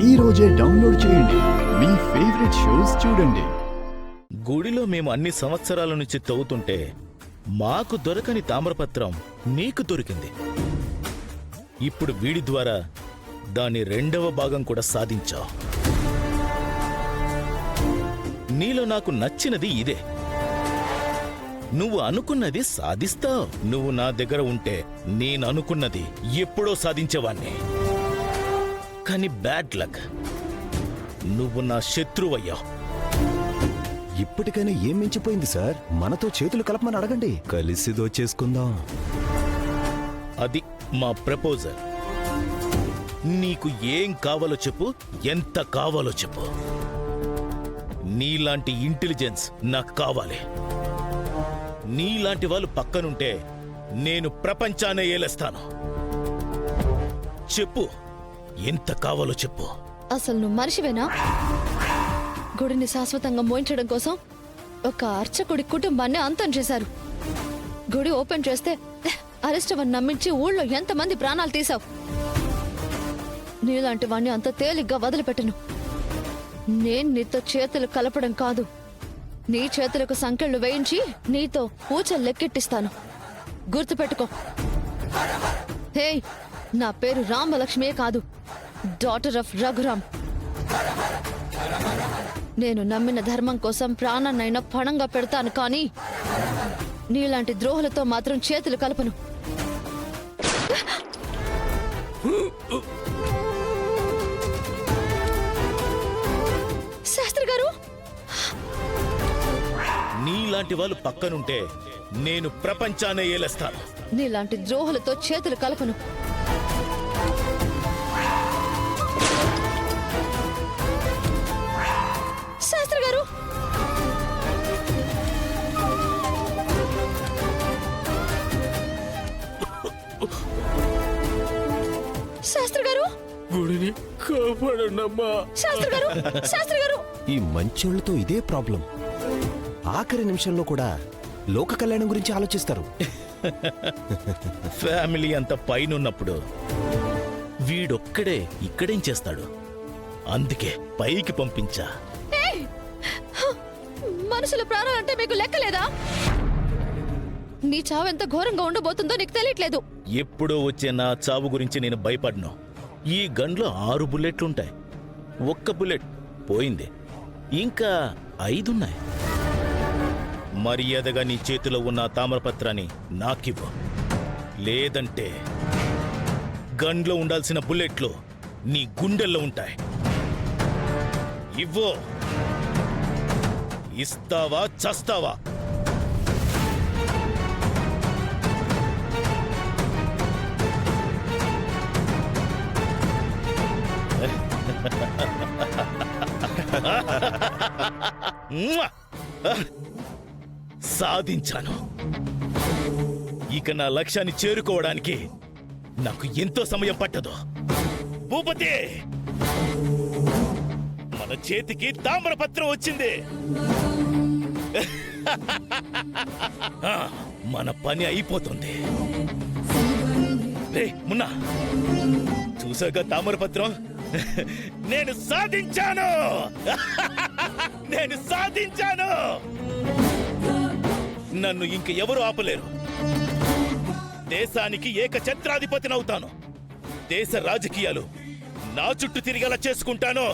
ఈ రోజే డౌన్లోడ్ చేయండి. మీ ఫేవరెట్ షోస్ చూడండి. గుడిలో మేము అన్ని సంవత్సరాల నుంచి తవ్వుతుంటే మాకు దొరకని తామ్రపత్రం నీకు దొరికింది. ఇప్పుడు వీడి ద్వారా దాని 2వ భాగం కూడా సాధించావు. నీలో నాకు నచ్చినది ఇదే. నువ్వు అనుకున్నది సాధిస్తావు. నువ్వు నా దగ్గర ఉంటే నేననుకున్నది ఎప్పుడో సాధించేవాణ్ణి. కానీ బ్యాడ్ లక్, నువ్వు నా శత్రువయ్యావు. ఇప్పటికైనా ఏం మించిపోయింది సార్? మనతో చేతులు కలపమని అడగండి, కలిసి దోచేసుకుందాం. అది మా ప్రపోజల్. నీకు ఏం కావాలో చెప్పు, ఎంత కావాలో చెప్పు. నీలాంటి ఇంటెలిజెన్స్ నాకు కావాలి. నీలాంటి వాళ్ళు పక్కనుంటే నేను ప్రపంచాన్ని ఏలేస్తాను. చెప్పు, ఎంత కావాలో చెప్పు. అసలు నువ్వు మనిషివేనా? గుడిని శాశ్వతంగా మోయించడం కోసం ఒక అర్చకుడి కుటుంబాన్ని అంతం చేశారు. గుడి ఓపెన్ చేస్తే అరెస్ట్ అవని నమ్మించి ఊళ్ళో ఎంతమంది ప్రాణాలు తీసావు. నీలాంటి వాణ్ణి అంత తేలిగ్గా వదిలిపెట్టను. నేను నీతో చేతులు కలపడం కాదు, నీ చేతులకు సంకెళ్ళు వేయించి నీతో పూచలు లెక్కెట్టిస్తాను. గుర్తుపెట్టుకో. హే, నా పేరు రామలక్ష్మియే కాదు, డాటర్ ఆఫ్ రఘురామ్. నేను నమ్మిన ధర్మం కోసం ప్రాణాన్నైనా పణంగా పెడతాను, కానీ నీలాంటి ద్రోహులతో మాత్రం చేతులు కలపను. శాస్త్రి గారు, నీలాంటి వాళ్ళు పక్కనుంటే నేను ప్రపంచాన్ని ఏలేస్తాను. నీలాంటి ద్రోహులతో చేతులు కలపను. శాస్త్రి గారు, శాస్త్రి గారు, గుడిని కాపాడండమ్మా. శాస్త్రి గారు, శాస్త్రి గారు. ఈ మంచోళ్లతో ఇదే ప్రాబ్లం. ఆఖరి నిమిషంలో కూడా లోక కళ్యాణం గురించి ఆలోచిస్తారు. ఫ్యామిలీ అంత పైనున్నప్పుడు వీడొక్కడే ఇక్కడేం చేస్తాడు? అందుకే పైకి పంపించా. ఏయ్! మనుషుల ప్రాణాలంటే మీకు లెక్కలేదా? నీ చావు ఎంత ఘోరంగా ఉండబోతుందో నీకు తెలియట్లేదు. ఎప్పుడో వచ్చే నా చావు గురించి నేను భయపడను. ఈ గన్లో 6 బుల్లెట్లుంటాయి. ఒక్క బుల్లెట్ పోయింది, ఇంకా 5 ఉన్నాయి. మర్యాదగా నీ చేతిలో ఉన్న తామ్రపత్రాన్ని నాకివ్వు, లేదంటే గన్లో ఉండాల్సిన బుల్లెట్లు నీ గుండెల్లో ఉంటాయి. ఇవ్వో, ఇస్తావా చస్తావా? సాధించాను. ఇక నా లక్ష్యాన్ని చేరుకోవడానికి నాకు ఎంతో సమయం పట్టదు. భూపతి, మన చేతికి తామ్రపత్రం వచ్చింది. మన పని అయిపోతుంది. రే మున్నా, చూసాక తామ్రపత్రం? నేను సాధించాను. నేను సాధించాను. నన్ను ఇంక ఎవరు ఆపలేరు. దేశానికి ఏకఛత్రాధిపతినవుతాను. దేశ రాజకీయాలు నా చుట్టూ తిరిగేలా చేసుకుంటాను.